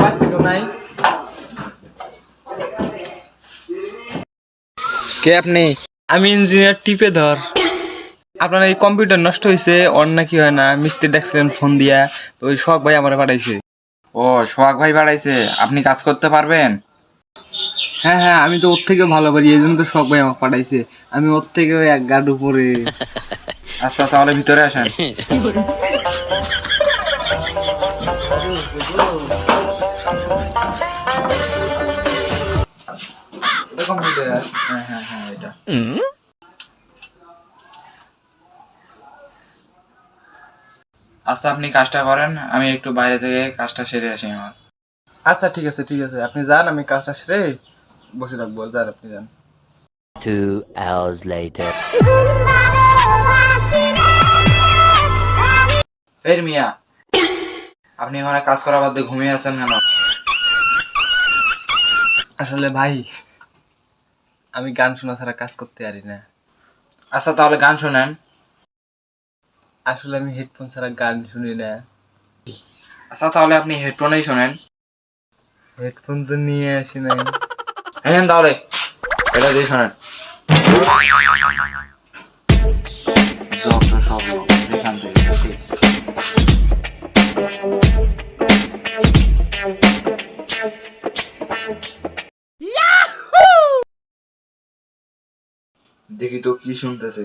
বাতি তো নাই। কে আপনি? আমি ইঞ্জিনিয়ার টিপে ধর। আপনার এই কম্পিউটার নষ্ট হয়েছে, অন নাকি হয় না, মিস্ত্রি ডাকছিলেন ফোন দিয়া, তো ওই শখ ভাই আমার পাঠাইছে। ও, সোহাগ ভাই বাড়াইছে। আপনি কাজ করতে পারবেন? হ্যাঁ হ্যাঁ, আমি তো ওর থেকেও ভালো পারি, এই জন্য তো শখ ভাই আমাকে পাঠাইছে। আমি ওর থেকেও এক গাড উপরে। আচ্ছা, তাহলে ভিতরে আসেন। এটা কম্পিউটার। হ্যাঁ হ্যাঁ হ্যাঁ, এটা। আচ্ছা, আপনি কাজটা করেন, আমি একটু বাইরে থেকে কাজটা সেরে আসি আমার। আচ্ছা ঠিক আছে ঠিক আছে, আপনি যান, আমি কাজটা সেরে বসে থাকবো। যান, আপনি যান। 2 hours later. ফের মিয়া, আপনি ওখানে কাজ করা বাদ দিয়ে ঘুমিয়ে আছেন কেন? আসলে ভাই, আমি গান শোনা ছাড়া কাজ করতে পারি না। আচ্ছা, তাহলে গান শোনেন। আসলে আমি হেডফোন ছাড়া গান শুনি না। আচ্ছা, তাহলে আপনি হেডফোনেই শোনেন। হেডফোন তো নিয়ে আসি নাই। হ্যাঁ, তাহলে এটা দিয়ে শোনেন। যত সব লোক যেখান থেকে আসে। দেখি তো কি শুনতেছে।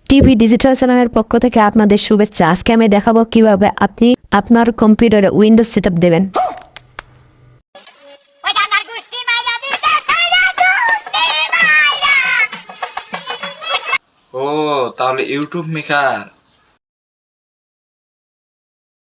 টিভি ডিজিটাল চ্যানেলের পক্ষ থেকে আপনাদের শুভেচ্ছা। আজকে আমি দেখাবো কিভাবে আপনি আপনার কম্পিউটারে উইন্ডোজ সেটআপ দেবেন। ও, তাহলে ইউটিউব মেকার।